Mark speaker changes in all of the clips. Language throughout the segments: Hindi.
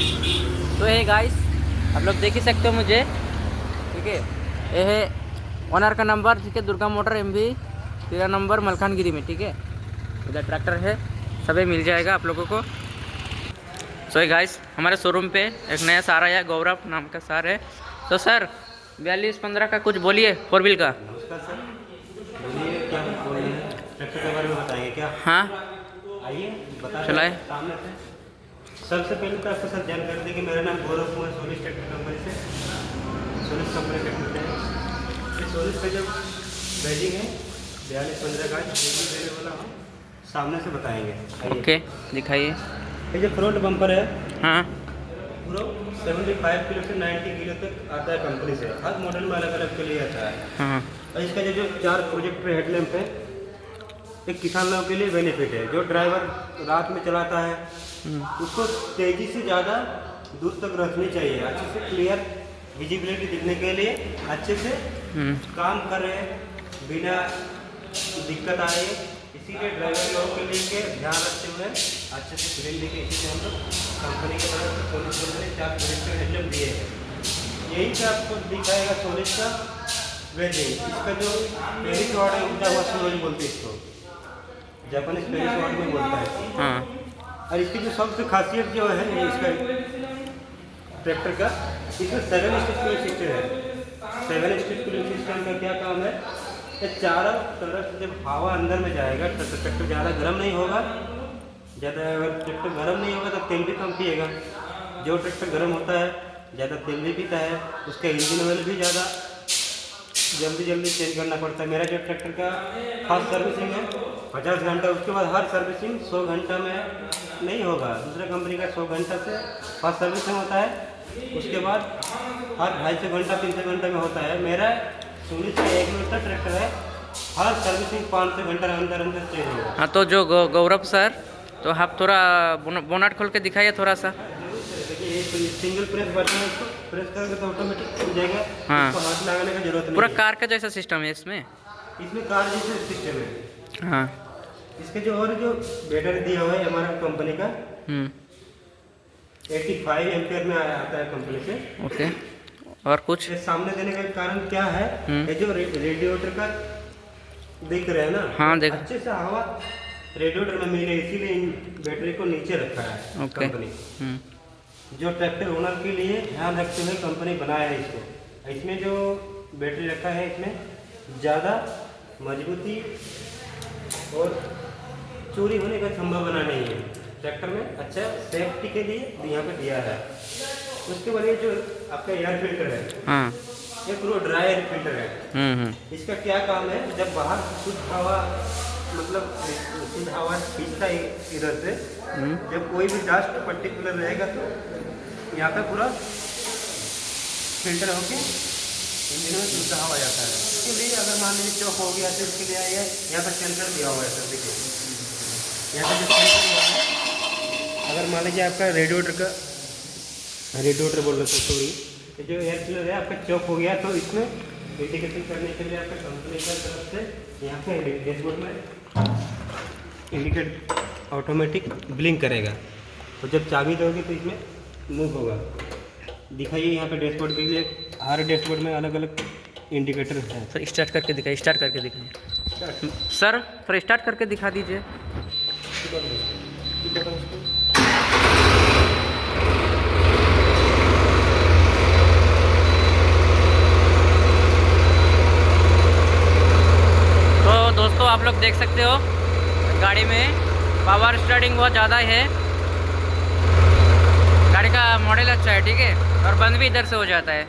Speaker 1: तो है गाइस, आप लोग देख ही सकते हो मुझे, ठीक है। ये है ओनर का नंबर, ठीक है, Durga motor MV 13 number Malkangiri में, ठीक है। इधर ट्रैक्टर है, सभी मिल जाएगा आप लोगों को। सो है गाइस, हमारे शोरूम पे एक नया सार आया, गौरव नाम का सार है। तो सर 4215 का कुछ बोलिए, 4 व्हील का।
Speaker 2: नमस्कार सर, बोलिए क्या बोल रहे हैं? ट्रैक्टर के बारे में बताएंगे क्या?
Speaker 1: हाँ
Speaker 2: आइए बता
Speaker 1: चलाए।
Speaker 2: दें सामने से। सबसे पहले तो आपको सर जानकारी दें कि मेरा नाम Gaurav Kumar, Solis tractor company से, सोलिस कंपनी ट्रैक्टर से है। ये सोलिस का जो बैजिंग है 4215 का देने वाला हूँ, सामने से बताएंगे।
Speaker 1: ओके दिखाइए।
Speaker 2: ये जो फ्रंट बम्पर है
Speaker 1: हाँ
Speaker 2: पूरा 75 किलो से 90 किलो तक आता है कंपनी से। हर मॉडल में अलग अलग के लिए आता है।
Speaker 1: हाँ
Speaker 2: और इसका जो 4 प्रोजेक्टर हेडलैम्प है, एक किसान लोगों के लिए बेनिफिट है। जो ड्राइवर रात में चलाता है उसको तेज़ी से ज़्यादा दूर तक रखनी चाहिए, अच्छे से क्लियर विजिबिलिटी दिखने के लिए अच्छे से काम करे बिना दिक्कत आए। इसीलिए ड्राइवर लोगों के लिए ध्यान रखते हुए अच्छे से फिल्म देखे, इसीलिए हम लोग कंपनी की तरफ से सोलिस कंपनी 4 प्रोजेक्टर हेडलैम्प दिए हैं। यही से आपको दिखाएगा सोलिस का वेजिंग। इसका जो पेरिस वार्ड है, उठा हुआ सूरज बोलते हैं इसको, जापानीज पेरिस वार्ड में बोलता है।
Speaker 1: हाँ
Speaker 2: और इसकी जो सबसे खासियत जो है ये इसका ट्रैक्टर का, इसमें 7 स्टेज कूलिंग सिस्टम है। 7 स्टेज कूलिंग सिस्टम का क्या काम है? ये चारों तरफ से जब हवा अंदर में जाएगा तो ट्रैक्टर ज़्यादा गर्म नहीं होगा। ज़्यादा अगर ट्रैक्टर गर्म नहीं होगा तो तेल भी कम पिएगा। जो ट्रैक्टर गर्म होता है ज़्यादा तेल भी पीता है, उसका इंजन ऑयल भी ज़्यादा जल्दी चेंज करना पड़ता है। मेरा जो ट्रैक्टर का फास्ट सर्विसिंग है 50 घंटा, उसके बाद हर सर्विसिंग 100 घंटा में नहीं होगा। दूसरे कंपनी का 100 घंटा से फास्ट सर्विसिंग होता है, उसके बाद हर 250 घंटा 300 घंटा में होता है। मेरा सोलिस का 1 मिनट का ट्रैक्टर है, हर सर्विसिंग 500 घंटा अंदर चेंज होगा।
Speaker 1: हाँ। तो जो गौरव सर, तो आप थोड़ा बोनट खोल के दिखाइए थोड़ा सा।
Speaker 2: देखिए ये सिंगल प्रेस बटन है, इसको प्रेस करोगे तो ऑटोमेटिक खुल जाएगा।
Speaker 1: हाँ।
Speaker 2: इसको हाथ लगाने की जरूरत नहीं
Speaker 1: पूरा
Speaker 2: है।
Speaker 1: कार का जैसा सिस्टम है इसमें।
Speaker 2: इसमें कार जैसे सिस्टम है।
Speaker 1: हाँ
Speaker 2: इसके जो और जो बैटरी दिया हुआ है हमारा कंपनी का 85 एम्पियर में आता है कंपनी से।
Speaker 1: ओके। और कुछ
Speaker 2: ये सामने देने का कारण क्या है? ये जो रेडिएटर का देख रहे हैं ना,
Speaker 1: हाँ देख।
Speaker 2: अच्छे से हवा रेडिएटर में मिले, इसीलिए बैटरी को नीचे रखा है
Speaker 1: ओके।
Speaker 2: कंपनी। जो ट्रैक्टर ओनर के लिए ध्यान रखते हुए कंपनी बनाया है इसको। इसमें जो बैटरी रखा है इसमें ज़्यादा मजबूती और चोरी होने का संभावना नहीं है। ट्रैक्टर में अच्छा सेफ्टी के लिए यहाँ पे दिया है। उसके बाद ये जो आपका एयर फिल्टर है,
Speaker 1: हाँ
Speaker 2: ये पूरा ड्राई एयर फिल्टर है। इसका क्या काम है? जब बाहर शुद्ध हवा, मतलब शुद्ध हवा खींचता है इधर से, जब कोई भी डस्ट पर्टिकुलर रहेगा तो यहाँ पे पूरा फिल्टर होके इंजन में शुद्ध हवा जाता है। इसके लिए अगर मान लीजिए चौक हो गया तो इसके लिए आइए, यहाँ पर सेंसर दिया हुआ है सर, देखिए यहाँ पे जो सेंसर दिया है, अगर मान लीजिए आपका रेडिएटर बोल रहे थे, सॉरी, ये जो एयर फिल्टर है आपका चौक हो गया तो इसमें इंडिकेशन करने के लिए आपका कंपनी की तरफ से यहाँ पे डैशबोर्ड में इंडिकेट ऑटोमेटिक ब्लिंक करेगा। तो जब चाबी दोगे तो इसमें मूव होगा। दिखाइए यहाँ पे डैशबोर्ड के लिए, हर डैशबोर्ड में अलग अलग इंडिकेटर है।
Speaker 1: सर स्टार्ट करके दिखाइए, स्टार्ट करके दिखाइए सर, थोड़ा स्टार्ट करके दिखा दीजिए। तो दोस्तों आप लोग देख सकते हो गाड़ी में पावर स्टार्टिंग बहुत ज़्यादा है। गाड़ी का मॉडल अच्छा है, ठीक है, और बंद भी इधर से हो जाता है।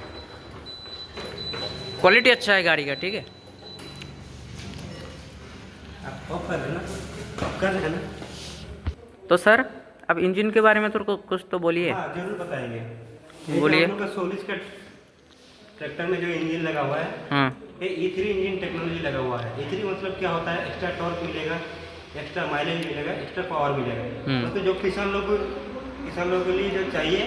Speaker 1: क्वालिटी अच्छा है गाड़ी का, ठीक है।
Speaker 2: आप ऑफ कर रहे हैं ना? ऑफ कर रहे हैं ना?
Speaker 1: तो सर अब इंजन के बारे में तो कुछ तो बोलिए।
Speaker 2: हाँ जरूर बताएंगे।
Speaker 1: बोलिए।
Speaker 2: हम लोग का सोलिस का ट्रैक्टर में जो इंजन लगा हुआ है,
Speaker 1: हाँ
Speaker 2: ये E3 इंजन टेक्नोलॉजी लगा हुआ है। E3 मतलब क्या होता है? एक्स्ट्रा टॉर्क मिलेगा, एक्स्ट्रा माइलेज मिलेगा, एक्स्ट्रा पावर मिलेगा। मतलब जो किसान लोगों के लिए जो चाहिए,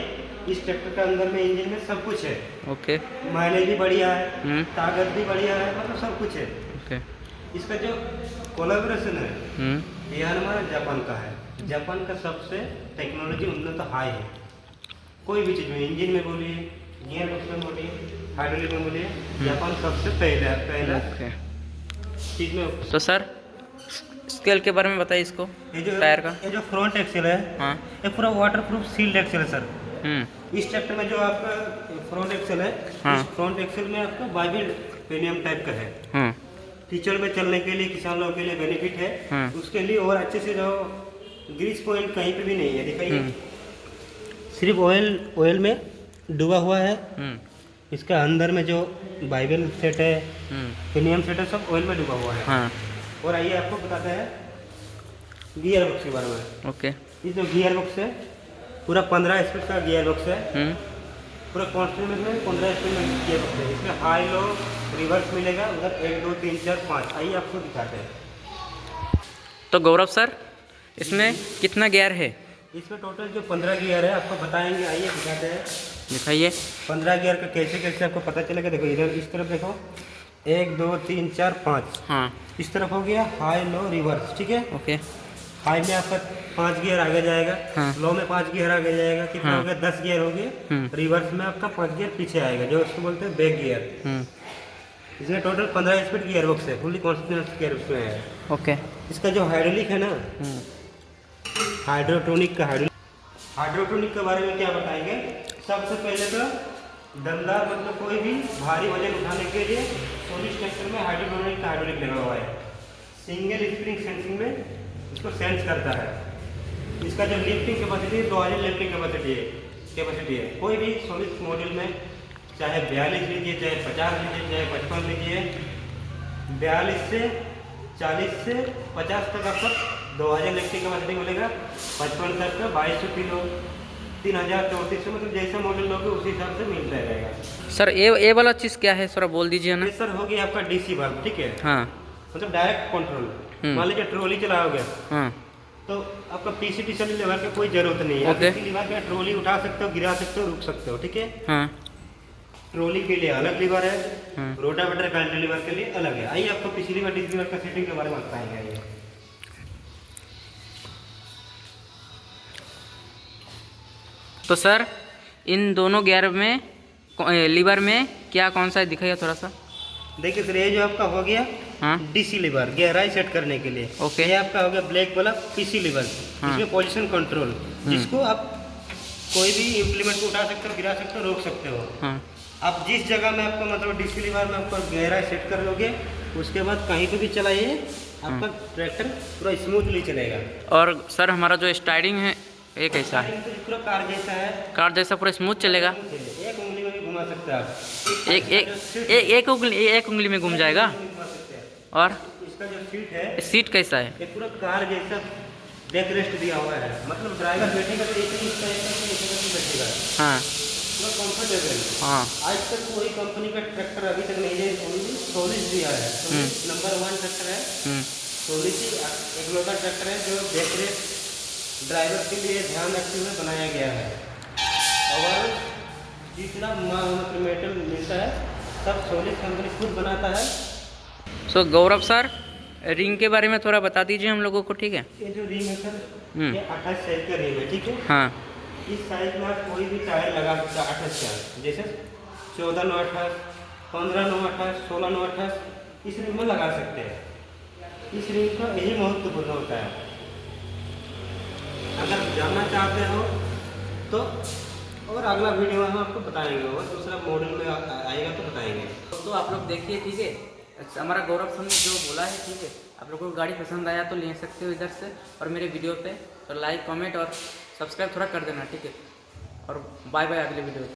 Speaker 2: इस ट्रैक्टर के अंदर में इंजन में सब कुछ है।
Speaker 1: ओके।
Speaker 2: माइलेज भी बढ़िया है, ताकत भी बढ़िया है, मतलब सब कुछ है।
Speaker 1: ओके।
Speaker 2: इसका जो कोलैबोरेशन है ये हमारा जापान का है। जापान का सबसे टेक्नोलॉजी उन्नत हाई है। कोई भी चीज़ में, इंजन में बोलिए, गियर बॉक्स में बोलिए, हाइड्रोलिक में बोलिए, जापान सबसे पहला
Speaker 1: ओके।
Speaker 2: चीज़ में।
Speaker 1: तो सर स्केल के बारे में बताइए इसको, टायर का।
Speaker 2: ये जो फ्रंट एक्सेल है,
Speaker 1: हाँ।
Speaker 2: ये पूरा वाटरप्रूफ सील्ड एक्सेल है सर। इस ट्रैक्टर में जो आपका फ्रंट एक्सेल है,
Speaker 1: हाँ।
Speaker 2: इस फ्रंट एक्सेल में आपका बाइबिल पेनियम टाइप का है। कीचड़ में चलने के लिए किसान लोगों के लिए बेनिफिट है। उसके लिए और अच्छे से जो ग्रीस पॉइंट कहीं पे भी नहीं है, दिखाइए। सिर्फ ऑयल में डूबा हुआ है। इसका अंदर में जो बाइबल सेट है, पेनियम सेट है, सब ऑयल में डूबा हुआ है। और आइए आपको बताते हैं गियर बॉक्स के बारे में।
Speaker 1: ओके।
Speaker 2: ये जो गियर बॉक्स है पूरा 15 स्पीड का गियर बॉक्स है। पूरा कॉन्स्टेंट में 15 स्पीड में गियर बॉक्स है। इसमें हाई लो रिवर्स मिलेगा। उधर 1 2 3 4 5। आइए आपको दिखाते हैं।
Speaker 1: तो गौरव सर इसमें कितना गियर है?
Speaker 2: इसमें टोटल जो 15 गियर है आपको बताएंगे। आइए दिखाते हैं,
Speaker 1: दिखाइए।
Speaker 2: 15 गियर का कैसे कैसे आपको पता चलेगा। देखो इधर इस तरफ देखो, 1 2 3 4 5।
Speaker 1: हाँ।
Speaker 2: इस तरफ हो गया हाई लो रिवर्स, ठीक है।
Speaker 1: ओके।
Speaker 2: हाई में आपका 5 गियर आगे जाएगा।
Speaker 1: हाँ।
Speaker 2: लो में 5 गियर आगे जाएगा। कितना हो गया? 10 गियर हो गए। रिवर्स में आपका 5 गियर पीछे आएगा, जो उसको बोलते हैं बैक गियर। इसमें टोटल 15 स्पीड गियर बॉक्स है, फुली कॉन्स्टेंट गियर उसमें है।
Speaker 1: ओके।
Speaker 2: इसका जो हाइड्रोलिक है ना, हाइड्रोट्रोनिक के बारे में क्या बताएंगे। सबसे पहले तो दमदार, मतलब कोई भी भारी वजन उठाने के लिए सोलिड ट्रैक्टर में हाइड्रोट्रोनिक का हाइड्रोलिक लगा हुआ है। सिंगल स्प्रिंग सेंसिंग में इसको सेंस करता है। इसका जो लिफ्टिंग कैपेसिटी 2000 लिफ्टिंग कैपेसिटी है। कोई भी सोलिड मॉडल में चाहे 42 लीजिए, चाहे 50 लीजिए, चाहे 55 लीजिए, 42 से 40 से 50 तक आपको 2000 लिफ्टिंग कैपेसिटी मिलेगा। 55 तक का 2200 किलो, 3000 3400, मतलब जैसा मॉडल लोगे उसी हिसाब से मिलता रहेगा।
Speaker 1: सर ये वाला चीज़ क्या है, सर बोल दीजिए ना।
Speaker 2: ये सर हो गया आपका डीसी वाल्व, ठीक है।
Speaker 1: हाँ।
Speaker 2: मतलब डायरेक्ट कंट्रोल। मान लीजिए ट्रॉली चलाओगे,
Speaker 1: हाँ।
Speaker 2: तो आपका पीसीटी से लीवर की कोई जरूरत नहीं है।
Speaker 1: ओके।
Speaker 2: लीवर का ट्रॉली उठा सकते हो, गिरा सकते हो, रुक सकते हो, ठीक है।
Speaker 1: हाँ।
Speaker 2: ट्रॉली के लिए अलग लीवर है, रोटावेटर का लीवर के लिए अलग है। आइए आपको पिछली बार डीसी लीवर का सेटिंग के बारे में बताएंगे। आइए
Speaker 1: तो सर इन दोनों गियर में लीवर में क्या कौन सा दिखाइए थोड़ा सा।
Speaker 2: देखिए सर, ये जो आपका हो गया डीसी लीवर, गहराई सेट करने के लिए।
Speaker 1: ओके।
Speaker 2: ये आपका हो गया ब्लैक वाला पीसी लीवर, इसमें पोजीशन कंट्रोल, जिसको आप कोई भी इम्प्लीमेंट को उठा सकते हो, गिरा सकते हो, रोक सकते हो। आप जिस जगह में आपको मतलब डीसी लीवर में आपका गहराई सेट कर लोगे, उसके बाद कहीं पे भी चलाइए, आपका ट्रैक्टर पूरा स्मूथली चलेगा।
Speaker 1: और सर हमारा जो स्टार्टिंग है ये कैसा है?
Speaker 2: पूरा कार जैसा है,
Speaker 1: कार जैसा पूरा स्मूथ चलेगा।
Speaker 2: एक उंगली में भी घुमा सकते हैं आप।
Speaker 1: एक उंगली में घूम जाएगा। और
Speaker 2: इसका जो सीट है,
Speaker 1: सीट कैसा है?
Speaker 2: ये पूरा कार जैसा बैक रेस्ट दिया हुआ है। मतलब ड्राइवर बैठेगा तो एक ही बैठेगा।
Speaker 1: हाँ।
Speaker 2: पूरा कंफर्टेबल।
Speaker 1: हाँ।
Speaker 2: आज तक कोई कंपनी का ट्रैक्टर अभी तक नहीं है, सोलिस दिया है। नंबर 1 ट्रैक्टर है सोलिस। एक लोकल ट्रैक्टर है जो बैक रेस्ट ड्राइवर के लिए ध्यान रखते हुए बनाया गया है। और जितना मतलब मेटल मिलता है सब सोलिस कंपनी खुद बनाता है।
Speaker 1: सो गौरव सर रिंग के बारे में थोड़ा बता दीजिए हम लोगों को, ठीक है।
Speaker 2: ये जो रिंग है सर, ये 28 साइज का रिंग है, ठीक है।
Speaker 1: हाँ।
Speaker 2: इस साइज में आप कोई भी टायर लगा सकते हैं। 28 का, जैसे 14 9 28, 15 9 28, 16 9 28 इस रिंग में लगा सकते हैं। इस रिंग का यही महत्वपूर्ण होता है। अगर जानना चाहते हो तो और अगला वीडियो में हम आपको बताएंगे, और दूसरा मॉडल में आएगा तो बताएंगे।
Speaker 1: तो आप लोग देखिए, ठीक है। अच्छा, हमारा गौरव सर ने जो बोला है, ठीक है। आप लोगों को गाड़ी पसंद आया तो ले सकते हो इधर से, और मेरे वीडियो पे तो लाइक कमेंट और सब्सक्राइब थोड़ा कर देना, ठीक है। और बाय बाय अगले वीडियो।